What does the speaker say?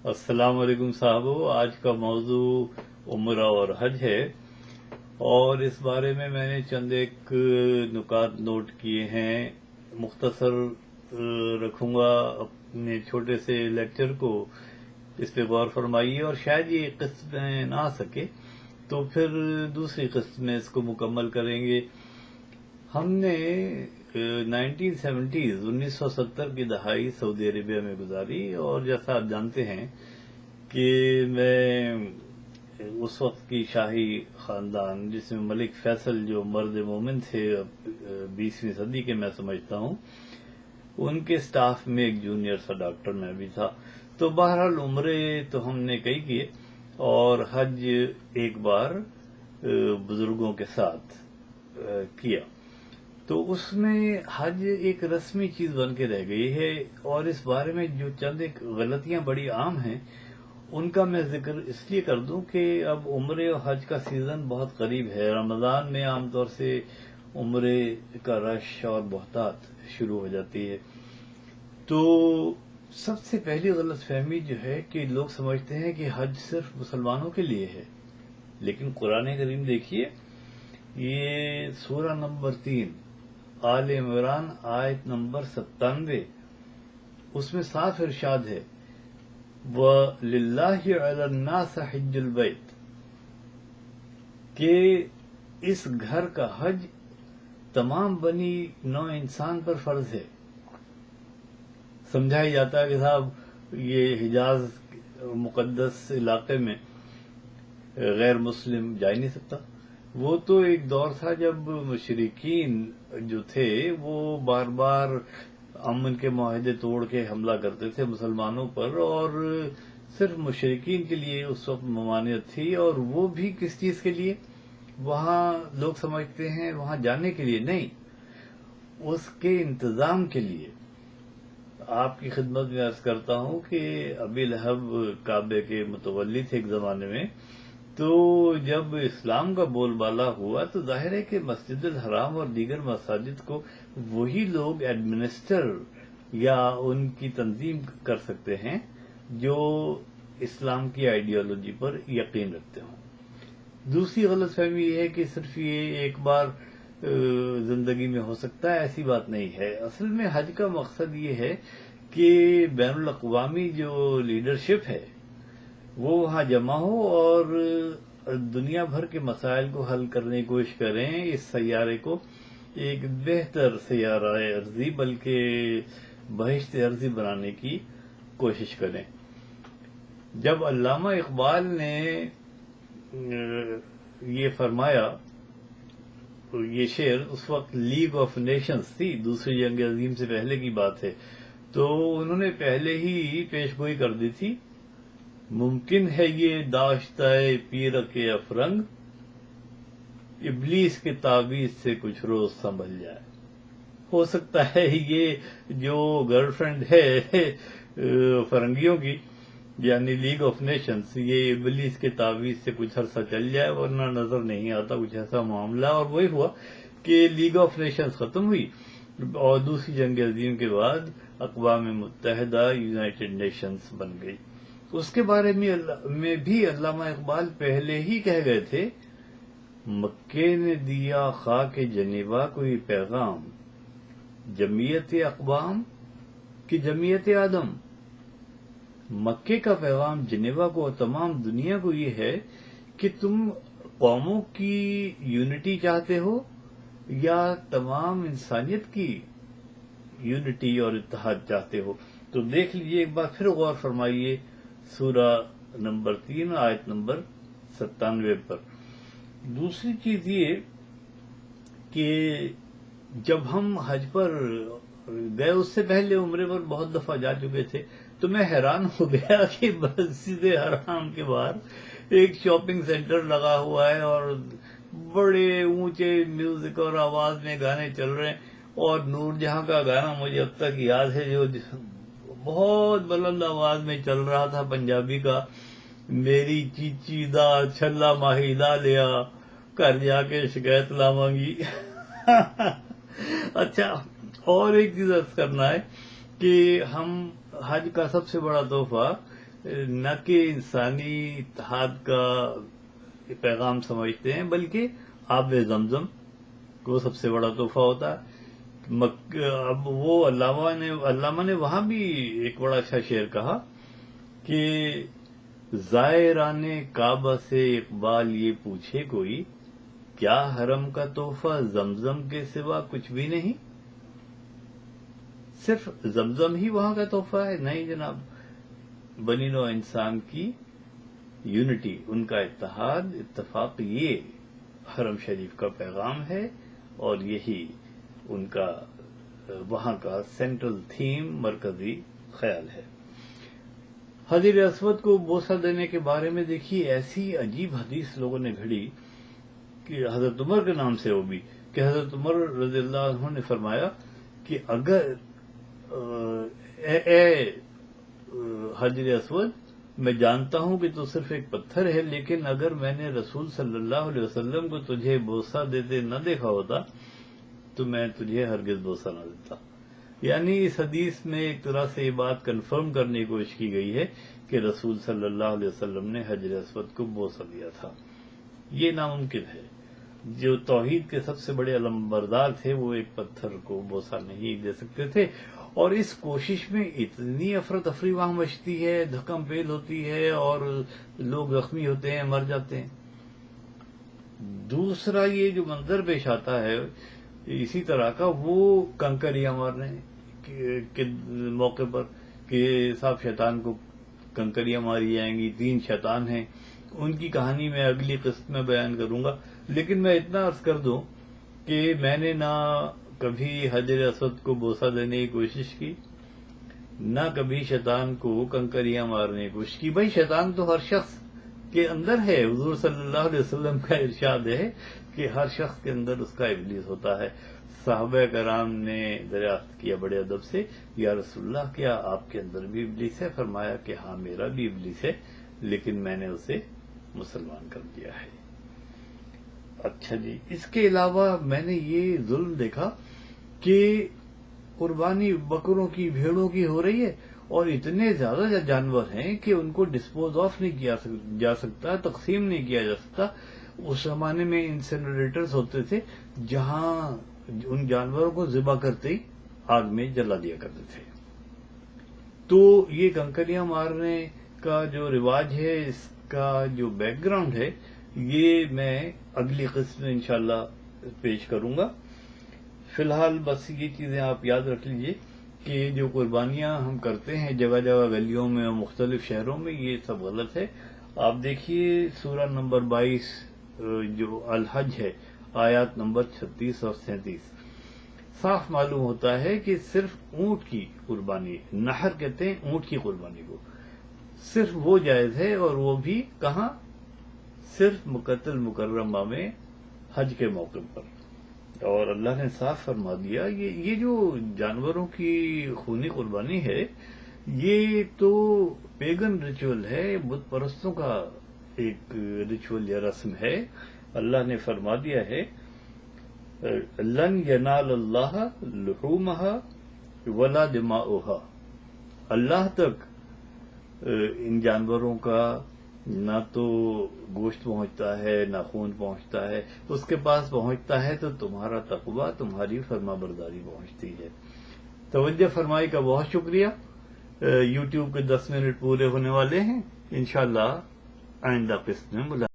السلام علیکم صاحبو، آج کا موضوع عمرہ اور حج ہے، اور اس بارے میں نے چند ایک نکات نوٹ کیے ہیں۔ مختصر رکھوں گا اپنے چھوٹے سے لیکچر کو، اس پہ غور فرمائیے، اور شاید یہ قسط میں نہ آ سکے تو پھر دوسری قسط میں اس کو مکمل کریں گے۔ ہم نے 1970 کی دہائی سعودی عربیہ میں گزاری، اور جیسا آپ جانتے ہیں کہ میں اس وقت کی شاہی خاندان، جس میں ملک فیصل جو مرد مومن تھے 20ویں صدی کے، میں سمجھتا ہوں ان کے سٹاف میں ایک جونیئر سا ڈاکٹر میں بھی تھا۔ تو بہرحال عمرے تو ہم نے کئی کیے، اور حج ایک بار بزرگوں کے ساتھ کیا۔ تو اس میں حج ایک رسمی چیز بن کے رہ گئی ہے، اور اس بارے میں جو چند ایک غلطیاں بڑی عام ہیں ان کا میں ذکر اس لیے کر دوں کہ اب عمرے اور حج کا سیزن بہت قریب ہے۔ رمضان میں عام طور سے عمرے کا رش اور بہتات شروع ہو جاتی ہے۔ تو سب سے پہلی غلط فہمی جو ہے کہ لوگ سمجھتے ہیں کہ حج صرف مسلمانوں کے لیے ہے، لیکن قرآن کریم دیکھیے، یہ سورہ نمبر 3 آل عمران آیت نمبر 97، اس میں صاف ارشاد ہے وَلِلَّهِ عَلَى النَّاسِ حِجُّ الْبَيْتِ، کہ اس گھر کا حج تمام بنی نوع انسان پر فرض ہے۔ سمجھا ہی جاتا ہے کہ صاحب یہ حجاز مقدس علاقے میں غیر مسلم جا ہی نہیں سکتا۔ وہ تو ایک دور تھا جب مشرکین جو تھے وہ بار بار امن کے معاہدے توڑ کے حملہ کرتے تھے مسلمانوں پر، اور صرف مشرکین کے لیے اس وقت ممانعت تھی، اور وہ بھی کس چیز کے لیے؟ وہاں لوگ سمجھتے ہیں وہاں جانے کے لیے نہیں، اس کے انتظام کے لیے۔ آپ کی خدمت میں عرض کرتا ہوں کہ ابی لہب کعبے کے متولی تھے ایک زمانے میں، تو جب اسلام کا بول بالا ہوا تو ظاہر ہے کہ مسجد الحرام اور دیگر مساجد کو وہی لوگ ایڈمنسٹر یا ان کی تنظیم کر سکتے ہیں جو اسلام کی آئیڈیالوجی پر یقین رکھتے ہوں۔ دوسری غلط فہمی یہ ہے کہ صرف یہ ایک بار زندگی میں ہو سکتا ہے، ایسی بات نہیں ہے۔ اصل میں حج کا مقصد یہ ہے کہ بین الاقوامی جو لیڈرشپ ہے وہ وہاں جمع ہو اور دنیا بھر کے مسائل کو حل کرنے کی کوشش کریں، اس سیارے کو ایک بہتر سیارہ ارضی بلکہ بہشت ارضی بنانے کی کوشش کریں۔ جب علامہ اقبال نے یہ فرمایا، یہ شعر اس وقت لیگ آف نیشنز تھی، دوسری جنگ عظیم سے پہلے کی بات ہے، تو انہوں نے پہلے ہی پیش گوئی کر دی تھی، ممکن ہے یہ داشتہ پیر کے افرنگ، ابلیس کے تعویذ سے کچھ روز سنبھل جائے۔ ہو سکتا ہے یہ جو گرل فرینڈ ہے فرنگیوں کی، یعنی لیگ آف نیشنز، یہ ابلیس کے تعویذ سے کچھ عرصہ چل جائے، ورنہ نظر نہیں آتا کچھ ایسا معاملہ۔ اور وہی ہوا کہ لیگ آف نیشنز ختم ہوئی، اور دوسری جنگ عظیم کے بعد اقوام متحدہ یونائٹڈ نیشنز بن گئی۔ اس کے بارے میں بھی علامہ اقبال پہلے ہی کہہ گئے تھے، مکے نے دیا خاک جنیوا کو یہ پیغام، جمعیت اقوام کی جمعیت آدم۔ مکے کا پیغام جنیوا کو اور تمام دنیا کو یہ ہے کہ تم قوموں کی یونٹی چاہتے ہو یا تمام انسانیت کی یونٹی اور اتحاد چاہتے ہو۔ تو دیکھ لیجئے، ایک بار پھر غور فرمائیے سورہ نمبر 3 آیت نمبر 97 پر۔ دوسری چیز یہ کہ جب ہم حج پر گئے، اس سے پہلے عمرے پر بہت دفعہ جا چکے تھے، تو میں حیران ہو گیا کہ مسجد حرام کے باہر ایک شاپنگ سینٹر لگا ہوا ہے، اور بڑے اونچے میوزک اور آواز میں گانے چل رہے ہیں، اور نور جہاں کا گانا مجھے اب تک یاد ہے جو بہت بلند آواز میں چل رہا تھا، پنجابی کا، میری چیچی دا چھلا ماہی لا لیا، گھر جا کے شکایت لاواں گی۔ اچھا، اور ایک چیز عرض کرنا ہے کہ ہم حج کا سب سے بڑا تحفہ نہ کہ انسانی اتحاد کا پیغام سمجھتے ہیں، بلکہ آب زمزم کو سب سے بڑا تحفہ ہوتا ہے۔ اب وہ علامہ نے وہاں بھی ایک بڑا اچھا شعر کہا کہ زائران کعبہ سے اقبال یہ پوچھے کوئی، کیا حرم کا تحفہ زمزم کے سوا کچھ بھی نہیں؟ صرف زمزم ہی وہاں کا تحفہ ہے؟ نہیں جناب، بنی نوع انسان کی یونٹی، ان کا اتحاد، اتفاق، یہ حرم شریف کا پیغام ہے، اور یہی ان کا وہاں کا سینٹرل تھیم، مرکزی خیال ہے۔ حجر اسود کو بوسہ دینے کے بارے میں دیکھیے، ایسی عجیب حدیث لوگوں نے گھڑی کہ حضرت عمر کے نام سے وہ بھی، کہ حضرت عمر رضی اللہ عنہ نے فرمایا کہ اگر اے حجر اسود، میں جانتا ہوں کہ تو صرف ایک پتھر ہے، لیکن اگر میں نے رسول صلی اللہ علیہ وسلم کو تجھے بوسہ دیتے نہ دیکھا ہوتا تو میں تجھے ہرگز بوسہ نہ دیتا۔ یعنی اس حدیث میں ایک طرح سے یہ بات کنفرم کرنے کی کوشش کی گئی ہے کہ رسول صلی اللہ علیہ وسلم نے حجر اسود کو بوسہ دیا تھا۔ یہ ناممکن ہے۔ جو توحید کے سب سے بڑے علمبردار تھے وہ ایک پتھر کو بوسہ نہیں دے سکتے تھے، اور اس کوشش میں اتنی افراتفری وہاں مچتی ہے، دھکم پیل ہوتی ہے، اور لوگ زخمی ہوتے ہیں، مر جاتے ہیں۔ دوسرا یہ جو منظر پیش آتا ہے اسی طرح کا، وہ کنکریاں مارنے کے موقع پر کہ صاحب شیطان کو کنکریاں ماری جائیں گی، 3 شیطان ہیں، ان کی کہانی میں اگلی قسط میں بیان کروں گا، لیکن میں اتنا عرض کر دوں کہ میں نے نہ کبھی حجر اسود کو بوسہ دینے کی کوشش کی، نہ کبھی شیطان کو کنکریاں مارنے کی کوشش کی۔ بھائی شیطان تو ہر شخص کے اندر ہے، حضور صلی اللہ علیہ وسلم کا ارشاد ہے کہ ہر شخص کے اندر اس کا ابلیس ہوتا ہے۔ صحابہ کرام نے دریافت کیا بڑے ادب سے، یا رسول اللہ کیا آپ کے اندر بھی ابلیس ہے؟ فرمایا کہ ہاں میرا بھی ابلیس ہے، لیکن میں نے اسے مسلمان کر دیا ہے۔ اچھا جی، اس کے علاوہ میں نے یہ ظلم دیکھا کہ قربانی بکروں کی، بھیڑوں کی ہو رہی ہے، اور اتنے زیادہ جانور ہیں کہ ان کو ڈسپوز آف نہیں کیا جا سکتا، تقسیم نہیں کیا جا سکتا۔ اس زمانے میں انسینریٹرز ہوتے تھے جہاں ان جانوروں کو ذبح کرتے ہی آگ میں جلا دیا کرتے تھے۔ تو یہ کنکریاں مارنے کا جو رواج ہے، اس کا جو بیک گراؤنڈ ہے، یہ میں اگلی قسط میں انشاءاللہ پیش کروں گا۔ فی الحال بس یہ چیزیں آپ یاد رکھ لیجئے کہ جو قربانیاں ہم کرتے ہیں جگہ جگہ گلیوں میں اور مختلف شہروں میں، یہ سب غلط ہے۔ آپ دیکھیے سورہ نمبر 22 جو الحج ہے، آیات نمبر 36 اور 37، صاف معلوم ہوتا ہے کہ صرف اونٹ کی قربانی، نحر کہتے ہیں اونٹ کی قربانی کو، صرف وہ جائز ہے، اور وہ بھی کہاں؟ صرف مکۃ المکرمہ میں حج کے موقع پر۔ اور اللہ نے صاف فرما دیا یہ جو جانوروں کی خونی قربانی ہے، یہ تو پیگن ریچول ہے، بت پرستوں کا ایک ریچول یا رسم ہے۔ اللہ نے فرما دیا ہے لن ینال اللہ لحومها ولا دماؤها، اللہ تک ان جانوروں کا نہ تو گوشت پہنچتا ہے، نہ خون پہنچتا ہے، اس کے پاس پہنچتا ہے تو تمہارا تقویٰ، تمہاری فرما برداری پہنچتی ہے۔ توجہ فرمائی کا بہت شکریہ۔ یوٹیوب کے 10 منٹ پورے ہونے والے ہیں، انشاءاللہ آئندہ قسط میں ملاقات